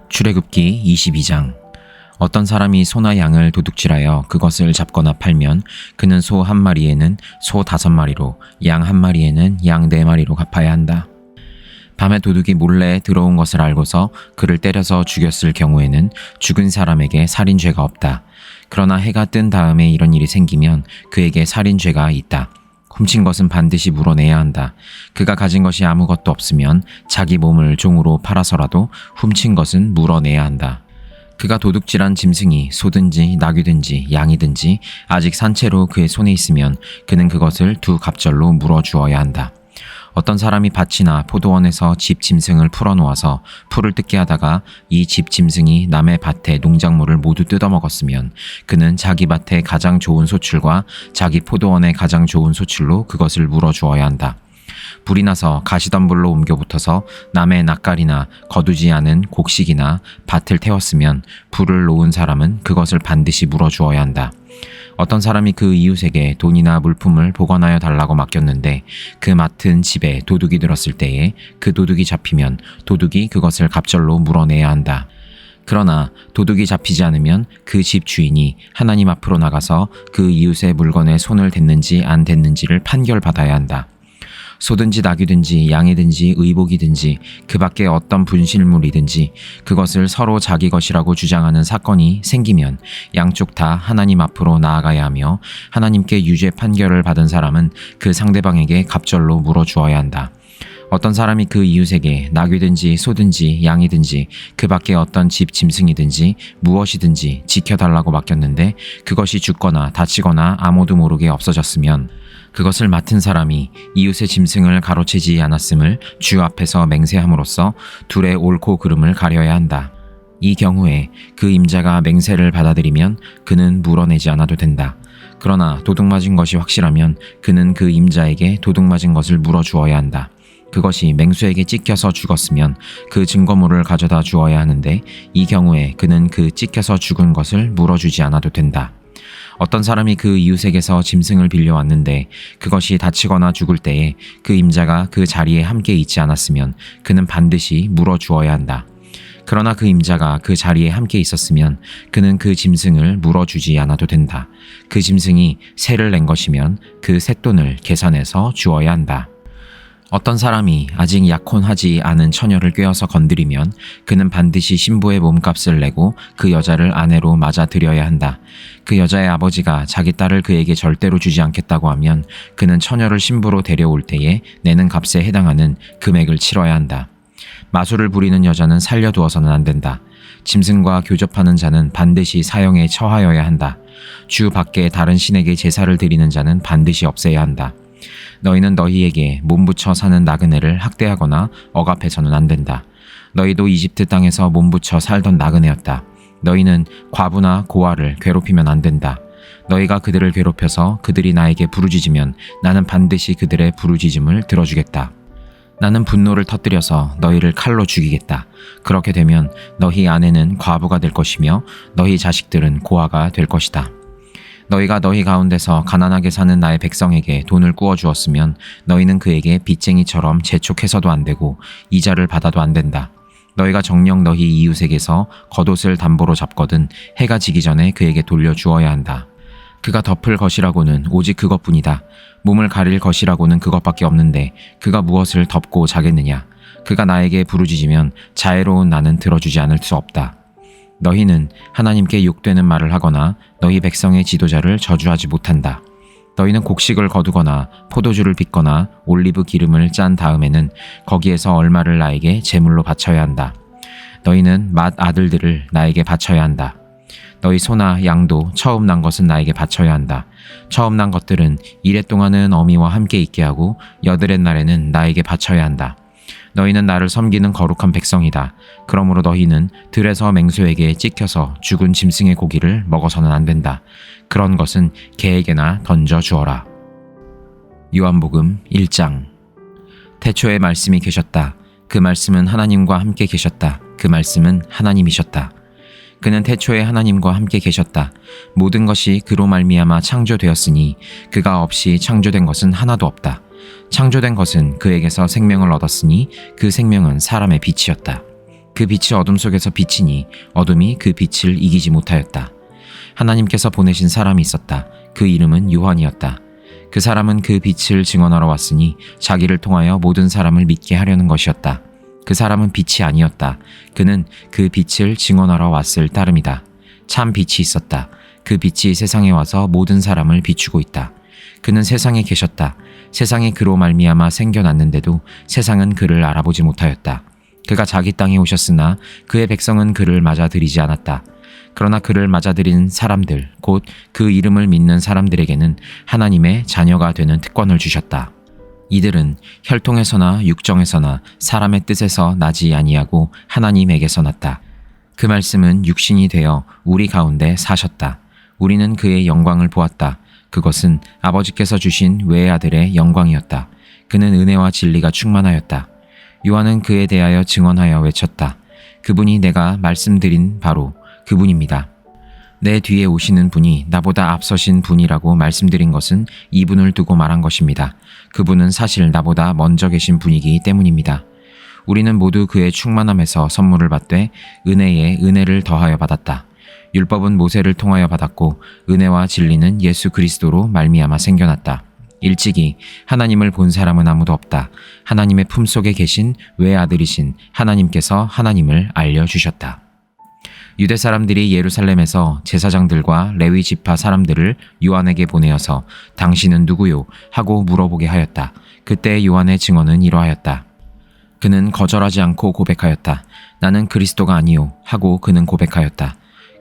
출애굽기 22장. 어떤 사람이 소나 양을 도둑질하여 그것을 잡거나 팔면 그는 소 한 마리에는 소 5마리로, 양 한 마리에는 양 4마리로 갚아야 한다. 밤에 도둑이 몰래 들어온 것을 알고서 그를 때려서 죽였을 경우에는 죽은 사람에게 살인죄가 없다. 그러나 해가 뜬 다음에 이런 일이 생기면 그에게 살인죄가 있다. 훔친 것은 반드시 물어내야 한다. 그가 가진 것이 아무것도 없으면 자기 몸을 종으로 팔아서라도 훔친 것은 물어내야 한다. 그가 도둑질한 짐승이 소든지 나귀든지 양이든지 아직 산채로 그의 손에 있으면 그는 그것을 2갑절로 물어주어야 한다. 어떤 사람이 밭이나 포도원에서 집 짐승을 풀어놓아서 풀을 뜯게 하다가 이 집 짐승이 남의 밭의 농작물을 모두 뜯어먹었으면 그는 자기 밭의 가장 좋은 소출과 자기 포도원의 가장 좋은 소출로 그것을 물어주어야 한다. 불이 나서 가시덤불로 옮겨 붙어서 남의 낯갈이나 거두지 않은 곡식이나 밭을 태웠으면 불을 놓은 사람은 그것을 반드시 물어주어야 한다. 어떤 사람이 그 이웃에게 돈이나 물품을 보관하여 달라고 맡겼는데 그 맡은 집에 도둑이 들었을 때에 그 도둑이 잡히면 도둑이 그것을 갑절로 물어내야 한다. 그러나 도둑이 잡히지 않으면 그 집 주인이 하나님 앞으로 나가서 그 이웃의 물건에 손을 댔는지 안 댔는지를 판결받아야 한다. 소든지 나귀든지 양이든지 의복이든지 그 밖에 어떤 분실물이든지 그것을 서로 자기 것이라고 주장하는 사건이 생기면 양쪽 다 하나님 앞으로 나아가야 하며 하나님께 유죄 판결을 받은 사람은 그 상대방에게 갑절로 물어주어야 한다. 어떤 사람이 그 이웃에게 나귀든지 소든지 양이든지 그 밖에 어떤 집 짐승이든지 무엇이든지 지켜달라고 맡겼는데 그것이 죽거나 다치거나 아무도 모르게 없어졌으면 그것을 맡은 사람이 이웃의 짐승을 가로채지 않았음을 주 앞에서 맹세함으로써 둘의 옳고 그름을 가려야 한다. 이 경우에 그 임자가 맹세를 받아들이면 그는 물어내지 않아도 된다. 그러나 도둑 맞은 것이 확실하면 그는 그 임자에게 도둑 맞은 것을 물어주어야 한다. 그것이 맹수에게 찍혀서 죽었으면 그 증거물을 가져다 주어야 하는데 이 경우에 그는 그 찍혀서 죽은 것을 물어주지 않아도 된다. 어떤 사람이 그 이웃에게서 짐승을 빌려왔는데 그것이 다치거나 죽을 때에 그 임자가 그 자리에 함께 있지 않았으면 그는 반드시 물어주어야 한다. 그러나 그 임자가 그 자리에 함께 있었으면 그는 그 짐승을 물어주지 않아도 된다. 그 짐승이 세를 낸 것이면 그 쇳돈을 계산해서 주어야 한다. 어떤 사람이 아직 약혼하지 않은 처녀를 꿰어서 건드리면 그는 반드시 신부의 몸값을 내고 그 여자를 아내로 맞아들여야 한다. 그 여자의 아버지가 자기 딸을 그에게 절대로 주지 않겠다고 하면 그는 처녀를 신부로 데려올 때에 내는 값에 해당하는 금액을 치러야 한다. 마술을 부리는 여자는 살려두어서는 안 된다. 짐승과 교접하는 자는 반드시 사형에 처하여야 한다. 주 밖에 다른 신에게 제사를 드리는 자는 반드시 없애야 한다. 너희는 너희에게 몸붙여 사는 나그네를 학대하거나 억압해서는 안 된다. 너희도 이집트 땅에서 몸붙여 살던 나그네였다. 너희는 과부나 고아를 괴롭히면 안 된다. 너희가 그들을 괴롭혀서 그들이 나에게 부르짖으면 나는 반드시 그들의 부르짖음을 들어주겠다. 나는 분노를 터뜨려서 너희를 칼로 죽이겠다. 그렇게 되면 너희 아내는 과부가 될 것이며 너희 자식들은 고아가 될 것이다. 너희가 너희 가운데서 가난하게 사는 나의 백성에게 돈을 꾸어 주었으면 너희는 그에게 빚쟁이처럼 재촉해서도 안 되고 이자를 받아도 안 된다. 너희가 정녕 너희 이웃에게서 겉옷을 담보로 잡거든 해가 지기 전에 그에게 돌려주어야 한다. 그가 덮을 것이라고는 오직 그것뿐이다. 몸을 가릴 것이라고는 그것밖에 없는데 그가 무엇을 덮고 자겠느냐. 그가 나에게 부르짖으면 자애로운 나는 들어주지 않을 수 없다. 너희는 하나님께 욕되는 말을 하거나 너희 백성의 지도자를 저주하지 못한다. 너희는 곡식을 거두거나 포도주를 빚거나 올리브 기름을 짠 다음에는 거기에서 얼마를 나에게 제물로 바쳐야 한다. 너희는 맏 아들들을 나에게 바쳐야 한다. 너희 소나 양도 처음 난 것은 나에게 바쳐야 한다. 처음 난 것들은 이래 동안은 어미와 함께 있게 하고 여드렛 날에는 나에게 바쳐야 한다. 너희는 나를 섬기는 거룩한 백성이다. 그러므로 너희는 들에서 맹수에게 찍혀서 죽은 짐승의 고기를 먹어서는 안 된다. 그런 것은 개에게나 던져 주어라. 요한복음 1장. 태초에 말씀이 계셨다. 그 말씀은 하나님과 함께 계셨다. 그 말씀은 하나님이셨다. 그는 태초에 하나님과 함께 계셨다. 모든 것이 그로 말미암아 창조되었으니 그가 없이 창조된 것은 하나도 없다. 창조된 것은 그에게서 생명을 얻었으니 그 생명은 사람의 빛이었다. 그 빛이 어둠 속에서 비치니 어둠이 그 빛을 이기지 못하였다. 하나님께서 보내신 사람이 있었다. 그 이름은 요한이었다. 그 사람은 그 빛을 증언하러 왔으니 자기를 통하여 모든 사람을 믿게 하려는 것이었다. 그 사람은 빛이 아니었다. 그는 그 빛을 증언하러 왔을 따름이다. 참 빛이 있었다. 그 빛이 세상에 와서 모든 사람을 비추고 있다. 그는 세상에 계셨다. 세상이 그로 말미암아 생겨났는데도 세상은 그를 알아보지 못하였다. 그가 자기 땅에 오셨으나 그의 백성은 그를 맞아들이지 않았다. 그러나 그를 맞아들인 사람들, 곧 그 이름을 믿는 사람들에게는 하나님의 자녀가 되는 특권을 주셨다. 이들은 혈통에서나 육정에서나 사람의 뜻에서 나지 아니하고 하나님에게서 났다. 그 말씀은 육신이 되어 우리 가운데 사셨다. 우리는 그의 영광을 보았다. 그것은 아버지께서 주신 외아들의 영광이었다. 그는 은혜와 진리가 충만하였다. 요한은 그에 대하여 증언하여 외쳤다. 그분이 내가 말씀드린 바로 그분입니다. 내 뒤에 오시는 분이 나보다 앞서신 분이라고 말씀드린 것은 이분을 두고 말한 것입니다. 그분은 사실 나보다 먼저 계신 분이기 때문입니다. 우리는 모두 그의 충만함에서 선물을 받되 은혜에 은혜를 더하여 받았다. 율법은 모세를 통하여 받았고 은혜와 진리는 예수 그리스도로 말미암아 생겨났다. 일찍이 하나님을 본 사람은 아무도 없다. 하나님의 품속에 계신 외아들이신 하나님께서 하나님을 알려주셨다. 유대 사람들이 예루살렘에서 제사장들과 레위 지파 사람들을 요한에게 보내어서 당신은 누구요? 하고 물어보게 하였다. 그때 요한의 증언은 이러하였다. 그는 거절하지 않고 고백하였다. 나는 그리스도가 아니요 하고 그는 고백하였다.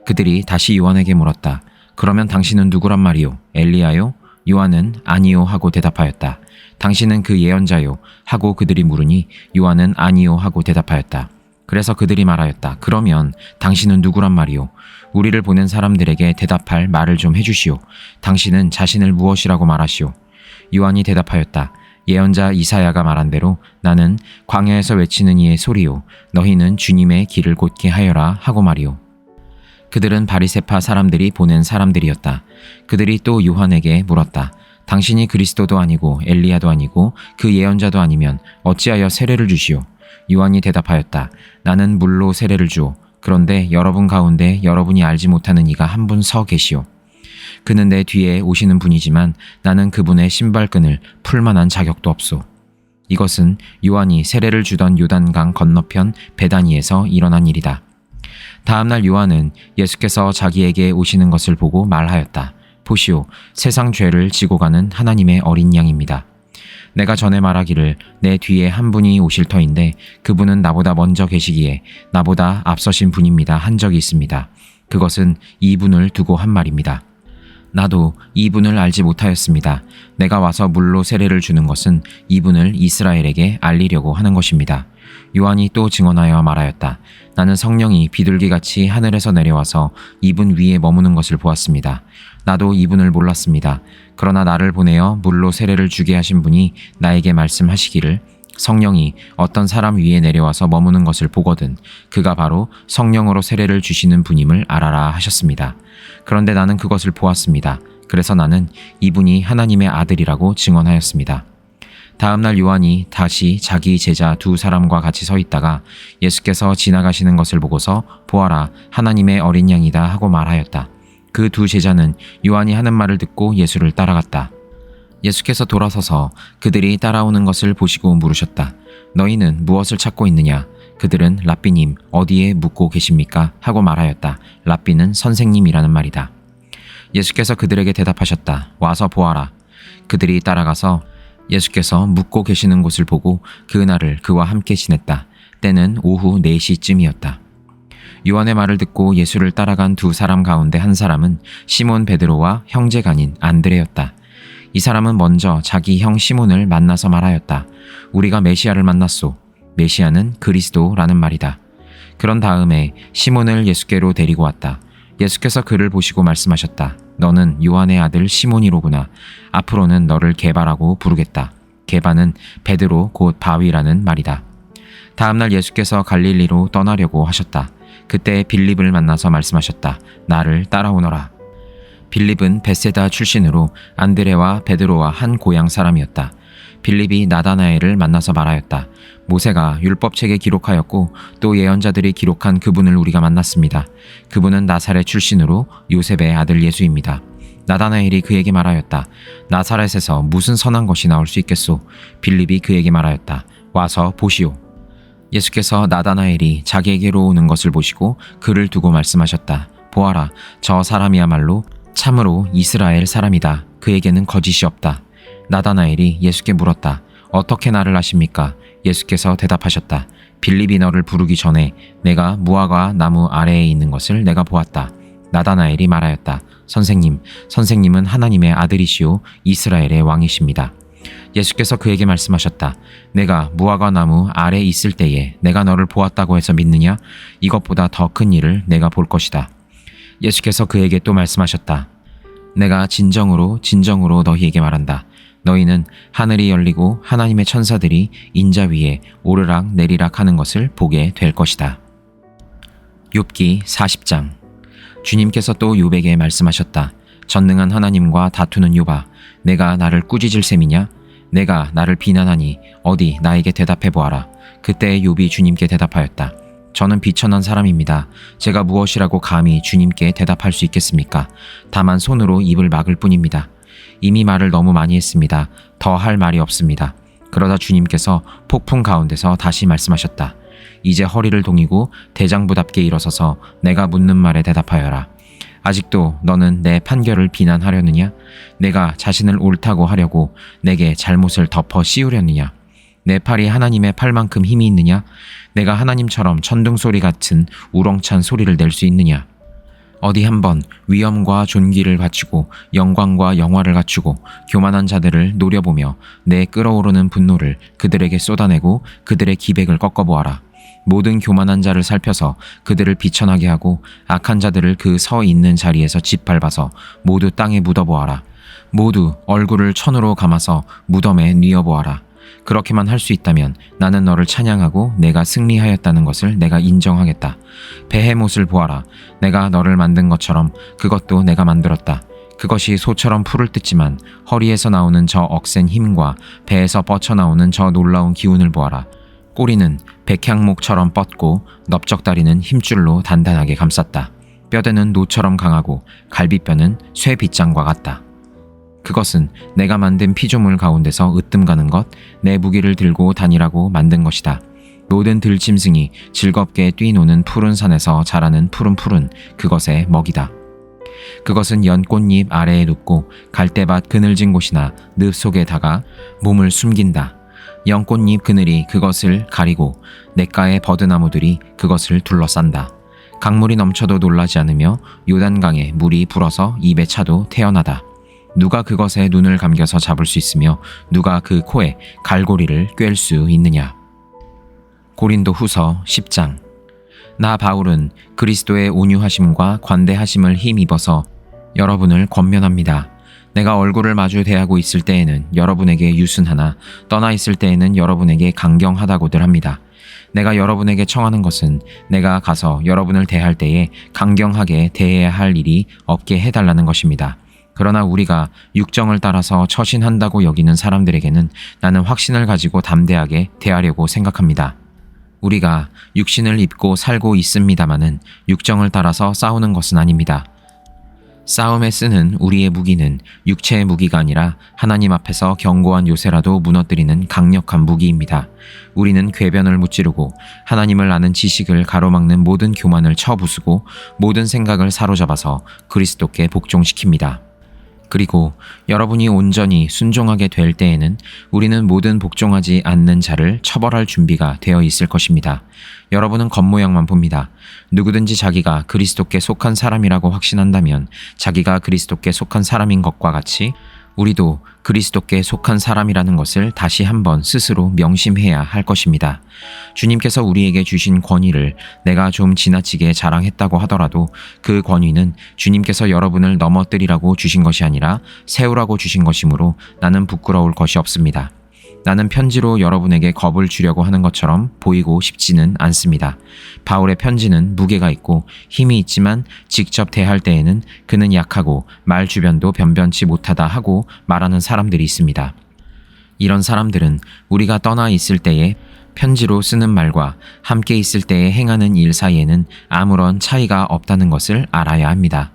그들이 다시 요한에게 물었다. 그러면 당신은 누구란 말이요? 엘리야요? 요한은 아니요 하고 대답하였다. 당신은 그 예언자요? 하고 그들이 물으니 요한은 아니요 하고 대답하였다. 그래서 그들이 말하였다. 그러면 당신은 누구란 말이요? 우리를 보낸 사람들에게 대답할 말을 좀 해주시오. 당신은 자신을 무엇이라고 말하시오? 요한이 대답하였다. 예언자 이사야가 말한 대로 나는 광야에서 외치는 이의 소리요. 너희는 주님의 길을 곧게 하여라 하고 말이오. 그들은 바리새파 사람들이 보낸 사람들이었다. 그들이 또 요한에게 물었다. 당신이 그리스도도 아니고 엘리야도 아니고 그 예언자도 아니면 어찌하여 세례를 주시오? 요한이 대답하였다. 나는 물로 세례를 주오. 그런데 여러분 가운데 여러분이 알지 못하는 이가 한 분 서 계시오. 그는 내 뒤에 오시는 분이지만 나는 그분의 신발끈을 풀 만한 자격도 없소. 이것은 요한이 세례를 주던 요단강 건너편 베다니에서 일어난 일이다. 다음날 요한은 예수께서 자기에게 오시는 것을 보고 말하였다. 보시오, 세상 죄를 지고 가는 하나님의 어린 양입니다. 내가 전에 말하기를 내 뒤에 한 분이 오실 터인데 그분은 나보다 먼저 계시기에 나보다 앞서신 분입니다 한 적이 있습니다. 그것은 이분을 두고 한 말입니다. 나도 이분을 알지 못하였습니다. 내가 와서 물로 세례를 주는 것은 이분을 이스라엘에게 알리려고 하는 것입니다. 요한이 또 증언하여 말하였다. 나는 성령이 비둘기같이 하늘에서 내려와서 이분 위에 머무는 것을 보았습니다. 나도 이분을 몰랐습니다. 그러나 나를 보내어 물로 세례를 주게 하신 분이 나에게 말씀하시기를 성령이 어떤 사람 위에 내려와서 머무는 것을 보거든 그가 바로 성령으로 세례를 주시는 분임을 알아라 하셨습니다. 그런데 나는 그것을 보았습니다. 그래서 나는 이분이 하나님의 아들이라고 증언하였습니다. 다음날 요한이 다시 자기 제자 두 사람과 같이 서 있다가 예수께서 지나가시는 것을 보고서 보아라 하나님의 어린 양이다 하고 말하였다. 그 두 제자는 요한이 하는 말을 듣고 예수를 따라갔다. 예수께서 돌아서서 그들이 따라오는 것을 보시고 물으셨다. 너희는 무엇을 찾고 있느냐? 그들은 랍비님 어디에 묵고 계십니까? 하고 말하였다. 랍비는 선생님이라는 말이다. 예수께서 그들에게 대답하셨다. 와서 보아라. 그들이 따라가서 예수께서 묵고 계시는 곳을 보고 그날을 그와 함께 지냈다. 때는 오후 4시쯤이었다. 요한의 말을 듣고 예수를 따라간 두 사람 가운데 한 사람은 시몬 베드로와 형제간인 안드레였다. 이 사람은 먼저 자기 형 시몬을 만나서 말하였다. 우리가 메시아를 만났소. 메시아는 그리스도라는 말이다. 그런 다음에 시몬을 예수께로 데리고 왔다. 예수께서 그를 보시고 말씀하셨다. 너는 요한의 아들 시몬이로구나. 앞으로는 너를 게바라고 부르겠다. 게바는 베드로 곧 바위라는 말이다. 다음날 예수께서 갈릴리로 떠나려고 하셨다. 그때 빌립을 만나서 말씀하셨다. 나를 따라오너라. 빌립은 벳세다 출신으로 안드레와 베드로와 한 고향 사람이었다. 빌립이 나다나엘을 만나서 말하였다. 모세가 율법책에 기록하였고 또 예언자들이 기록한 그분을 우리가 만났습니다. 그분은 나사렛 출신으로 요셉의 아들 예수입니다. 나다나엘이 그에게 말하였다. 나사렛에서 무슨 선한 것이 나올 수 있겠소? 빌립이 그에게 말하였다. 와서 보시오. 예수께서 나다나엘이 자기에게로 오는 것을 보시고 그를 두고 말씀하셨다. 보아라, 저 사람이야말로 참으로 이스라엘 사람이다. 그에게는 거짓이 없다. 나다나엘이 예수께 물었다. 어떻게 나를 아십니까? 예수께서 대답하셨다. 빌립이 너를 부르기 전에 내가 무화과 나무 아래에 있는 것을 내가 보았다. 나다나엘이 말하였다. 선생님, 선생님은 하나님의 아들이시오 이스라엘의 왕이십니다. 예수께서 그에게 말씀하셨다. 내가 무화과 나무 아래 있을 때에 내가 너를 보았다고 해서 믿느냐? 이것보다 더 큰 일을 내가 볼 것이다. 예수께서 그에게 또 말씀하셨다. 내가 진정으로 너희에게 말한다. 너희는 하늘이 열리고 하나님의 천사들이 인자 위에 오르락 내리락 하는 것을 보게 될 것이다. 욥기 40장. 주님께서 또 욥에게 말씀하셨다. 전능한 하나님과 다투는 욥아, 내가 나를 꾸짖을 셈이냐? 내가 나를 비난하니 어디 나에게 대답해 보아라. 그때 욥이 주님께 대답하였다. 저는 비천한 사람입니다. 제가 무엇이라고 감히 주님께 대답할 수 있겠습니까? 다만 손으로 입을 막을 뿐입니다. 이미 말을 너무 많이 했습니다. 더 할 말이 없습니다. 그러다 주님께서 폭풍 가운데서 다시 말씀하셨다. 이제 허리를 동이고 대장부답게 일어서서 내가 묻는 말에 대답하여라. 아직도 너는 내 판결을 비난하려느냐? 내가 자신을 옳다고 하려고 내게 잘못을 덮어 씌우려느냐? 내 팔이 하나님의 팔만큼 힘이 있느냐? 내가 하나님처럼 천둥소리 같은 우렁찬 소리를 낼 수 있느냐? 어디 한번 위엄과 존귀를 갖추고 영광과 영화를 갖추고 교만한 자들을 노려보며 내 끓어오르는 분노를 그들에게 쏟아내고 그들의 기백을 꺾어보아라. 모든 교만한 자를 살펴서 그들을 비천하게 하고 악한 자들을 그 서 있는 자리에서 짓밟아서 모두 땅에 묻어보아라. 모두 얼굴을 천으로 감아서 무덤에 뉘어보아라. 그렇게만 할 수 있다면 나는 너를 찬양하고 내가 승리하였다는 것을 내가 인정하겠다. 베헤못을 보아라. 내가 너를 만든 것처럼 그것도 내가 만들었다. 그것이 소처럼 풀을 뜯지만 허리에서 나오는 저 억센 힘과 배에서 뻗쳐나오는 저 놀라운 기운을 보아라. 꼬리는 백향목처럼 뻗고 넓적다리는 힘줄로 단단하게 감쌌다. 뼈대는 노처럼 강하고 갈비뼈는 쇠 빗장과 같다. 그것은 내가 만든 피조물 가운데서 으뜸가는 것, 내 무기를 들고 다니라고 만든 것이다. 모든 들짐승이 즐겁게 뛰노는 푸른 산에서 자라는 푸른 풀은 그것의 먹이다. 그것은 연꽃잎 아래에 눕고 갈대밭 그늘진 곳이나 늪 속에다가 몸을 숨긴다. 연꽃잎 그늘이 그것을 가리고 냇가의 버드나무들이 그것을 둘러싼다. 강물이 넘쳐도 놀라지 않으며 요단강에 물이 불어서 입에 차도 태어나다. 누가 그것에 눈을 감겨서 잡을 수 있으며 누가 그 코에 갈고리를 꿰을 수 있느냐. 고린도 후서 10장. 나 바울은 그리스도의 온유하심과 관대하심을 힘입어서 여러분을 권면합니다. 내가 얼굴을 마주 대하고 있을 때에는 여러분에게 유순하나 떠나 있을 때에는 여러분에게 강경하다고들 합니다. 내가 여러분에게 청하는 것은 내가 가서 여러분을 대할 때에 강경하게 대해야 할 일이 없게 해달라는 것입니다. 그러나 우리가 육정을 따라서 처신한다고 여기는 사람들에게는 나는 확신을 가지고 담대하게 대하려고 생각합니다. 우리가 육신을 입고 살고 있습니다마는 육정을 따라서 싸우는 것은 아닙니다. 싸움에 쓰는 우리의 무기는 육체의 무기가 아니라 하나님 앞에서 견고한 요새라도 무너뜨리는 강력한 무기입니다. 우리는 궤변을 무찌르고 하나님을 아는 지식을 가로막는 모든 교만을 쳐부수고 모든 생각을 사로잡아서 그리스도께 복종시킵니다. 그리고 여러분이 온전히 순종하게 될 때에는 우리는 모든 복종하지 않는 자를 처벌할 준비가 되어 있을 것입니다. 여러분은 겉모양만 봅니다. 누구든지 자기가 그리스도께 속한 사람이라고 확신한다면 자기가 그리스도께 속한 사람인 것과 같이 우리도 그리스도께 속한 사람이라는 것을 다시 한번 스스로 명심해야 할 것입니다. 주님께서 우리에게 주신 권위를 내가 좀 지나치게 자랑했다고 하더라도 그 권위는 주님께서 여러분을 넘어뜨리라고 주신 것이 아니라 세우라고 주신 것이므로 나는 부끄러울 것이 없습니다. 나는 편지로 여러분에게 겁을 주려고 하는 것처럼 보이고 싶지는 않습니다. 바울의 편지는 무게가 있고 힘이 있지만 직접 대할 때에는 그는 약하고 말 주변도 변변치 못하다 하고 말하는 사람들이 있습니다. 이런 사람들은 우리가 떠나 있을 때에 편지로 쓰는 말과 함께 있을 때에 행하는 일 사이에는 아무런 차이가 없다는 것을 알아야 합니다.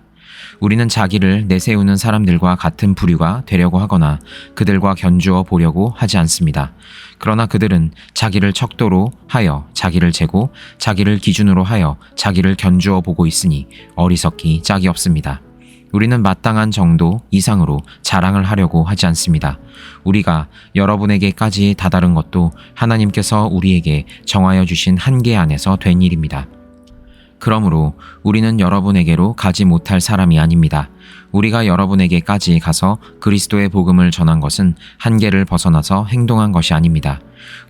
우리는 자기를 내세우는 사람들과 같은 부류가 되려고 하거나 그들과 견주어 보려고 하지 않습니다. 그러나 그들은 자기를 척도로 하여 자기를 재고 자기를 기준으로 하여 자기를 견주어 보고 있으니 어리석기 짝이 없습니다. 우리는 마땅한 정도 이상으로 자랑을 하려고 하지 않습니다. 우리가 여러분에게까지 다다른 것도 하나님께서 우리에게 정하여 주신 한계 안에서 된 일입니다. 그러므로 우리는 여러분에게로 가지 못할 사람이 아닙니다. 우리가 여러분에게까지 가서 그리스도의 복음을 전한 것은 한계를 벗어나서 행동한 것이 아닙니다.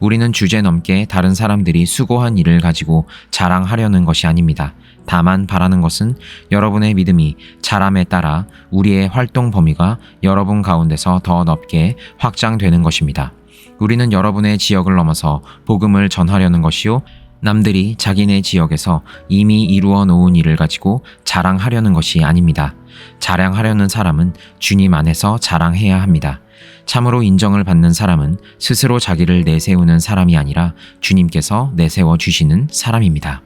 우리는 주제넘게 다른 사람들이 수고한 일을 가지고 자랑하려는 것이 아닙니다. 다만 바라는 것은 여러분의 믿음이 자람에 따라 우리의 활동 범위가 여러분 가운데서 더 넓게 확장되는 것입니다. 우리는 여러분의 지역을 넘어서 복음을 전하려는 것이요, 남들이 자기네 지역에서 이미 이루어 놓은 일을 가지고 자랑하려는 것이 아닙니다. 자랑하려는 사람은 주님 안에서 자랑해야 합니다. 참으로 인정을 받는 사람은 스스로 자기를 내세우는 사람이 아니라 주님께서 내세워 주시는 사람입니다.